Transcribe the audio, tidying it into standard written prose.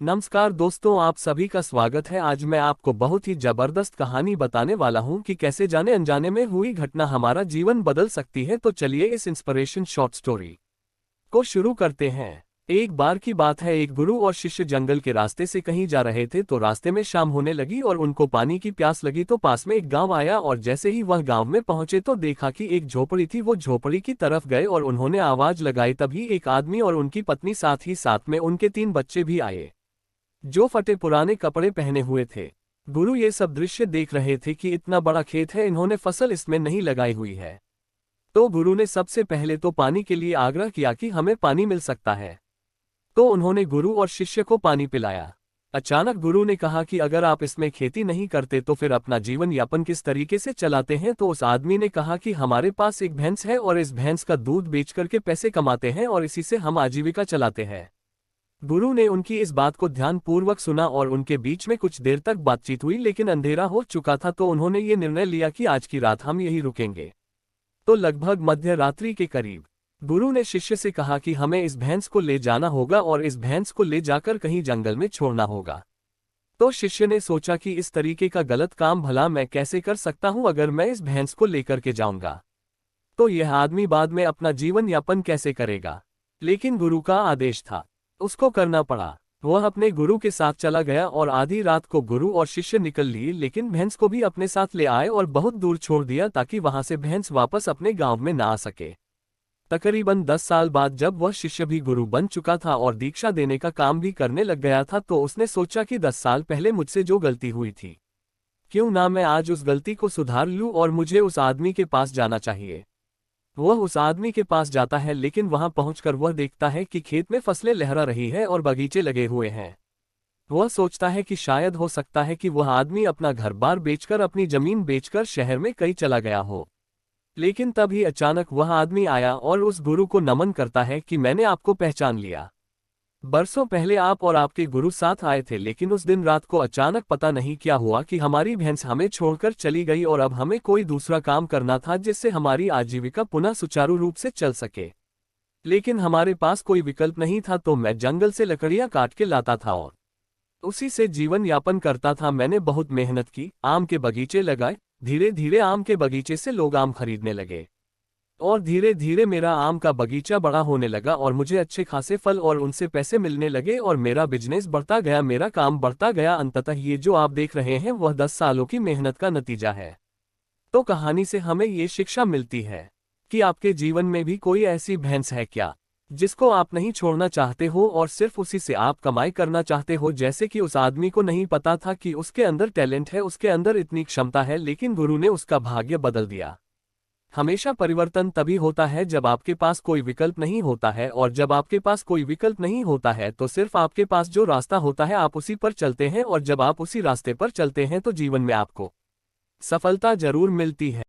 नमस्कार दोस्तों, आप सभी का स्वागत है। आज मैं आपको बहुत ही जबरदस्त कहानी बताने वाला हूं कि कैसे जाने अनजाने में हुई घटना हमारा जीवन बदल सकती है। तो चलिए इस इंस्पिरेशन शॉर्ट स्टोरी को शुरू करते हैं। एक बार की बात है, एक गुरु और शिष्य जंगल के रास्ते से कहीं जा रहे थे। तो रास्ते में शाम होने लगी और उनको पानी की प्यास लगी। तो पास में एक गांव आया और जैसे ही वह गांव में पहुंचे तो देखा कि एक झोपड़ी थी। वो झोपड़ी की तरफ गए और उन्होंने आवाज लगाई। तभी एक आदमी और उनकी पत्नी, साथ ही साथ में उनके 3 बच्चे भी आए, जो फटे पुराने कपड़े पहने हुए थे। गुरु ये सब दृश्य देख रहे थे कि इतना बड़ा खेत है, इन्होंने फसल इसमें नहीं लगाई हुई है। तो गुरु ने सबसे पहले तो पानी के लिए आग्रह किया कि हमें पानी मिल सकता है। तो उन्होंने गुरु और शिष्य को पानी पिलाया। अचानक गुरु ने कहा कि अगर आप इसमें खेती नहीं करते तो फिर अपना जीवन यापन किस तरीके से चलाते हैं। तो उस आदमी ने कहा कि हमारे पास एक भैंस है और इस भैंस का दूध बेच करके पैसे कमाते हैं और इसी से हम आजीविका चलाते हैं। गुरु ने उनकी इस बात को ध्यानपूर्वक सुना और उनके बीच में कुछ देर तक बातचीत हुई, लेकिन अंधेरा हो चुका था। तो उन्होंने ये निर्णय लिया कि आज की रात हम यहीं रुकेंगे। तो लगभग मध्य रात्रि के करीब गुरु ने शिष्य से कहा कि हमें इस भैंस को ले जाना होगा और इस भैंस को ले जाकर कहीं जंगल में छोड़ना होगा। तो शिष्य ने सोचा कि इस तरीके का गलत काम भला मैं कैसे कर सकता हूं, अगर मैं इस भैंस को लेकर के जाऊंगा तो यह आदमी बाद में अपना जीवन यापन कैसे करेगा। लेकिन गुरु का आदेश था, उसको करना पड़ा। वह अपने गुरु के साथ चला गया और आधी रात को गुरु और शिष्य निकल लिए, लेकिन भैंस को भी अपने साथ ले आए और बहुत दूर छोड़ दिया ताकि वहां से भैंस वापस अपने गांव में ना आ सके। तकरीबन 10 साल बाद जब वह शिष्य भी गुरु बन चुका था और दीक्षा देने का काम भी करने लग गया था, तो उसने सोचा कि 10 साल पहले मुझसे जो गलती हुई थी, क्यों ना मैं आज उस गलती को सुधार लूं और मुझे उस आदमी के पास जाना चाहिए। वह उस आदमी के पास जाता है, लेकिन वहां पहुंचकर वह देखता है कि खेत में फसलें लहरा रही है और बगीचे लगे हुए हैं। वह सोचता है कि शायद हो सकता है कि वह आदमी अपना घर बार बेचकर, अपनी जमीन बेचकर शहर में कहीं चला गया हो। लेकिन तभी अचानक वह आदमी आया और उस गुरु को नमन करता है कि मैंने आपको पहचान लिया। बरसों पहले आप और आपके गुरु साथ आए थे, लेकिन उस दिन रात को अचानक पता नहीं क्या हुआ कि हमारी भैंस हमें छोड़कर चली गई और अब हमें कोई दूसरा काम करना था जिससे हमारी आजीविका पुनः सुचारू रूप से चल सके। लेकिन हमारे पास कोई विकल्प नहीं था, तो मैं जंगल से लकड़ियां काट के लाता था और उसी से जीवन यापन करता था। मैंने बहुत मेहनत की, आम के बगीचे लगाए। धीरे धीरे आम के बगीचे से लोग आम खरीदने लगे और धीरे धीरे मेरा आम का बगीचा बड़ा होने लगा और मुझे अच्छे खासे फल और उनसे पैसे मिलने लगे और मेरा बिजनेस बढ़ता गया, मेरा काम बढ़ता गया। अंततः ये जो आप देख रहे हैं वह 10 सालों की मेहनत का नतीजा है। तो कहानी से हमें ये शिक्षा मिलती है कि आपके जीवन में भी कोई ऐसी भैंस है क्या, जिसको आप नहीं छोड़ना चाहते हो और सिर्फ उसी से आप कमाई करना चाहते हो। जैसे कि उस आदमी को नहीं पता था कि उसके अंदर टैलेंट है, उसके अंदर इतनी क्षमता है, लेकिन गुरु ने उसका भाग्य बदल दिया। हमेशा परिवर्तन तभी होता है जब आपके पास कोई विकल्प नहीं होता है, और जब आपके पास कोई विकल्प नहीं होता है तो सिर्फ आपके पास जो रास्ता होता है आप उसी पर चलते हैं, और जब आप उसी रास्ते पर चलते हैं तो जीवन में आपको सफलता जरूर मिलती है।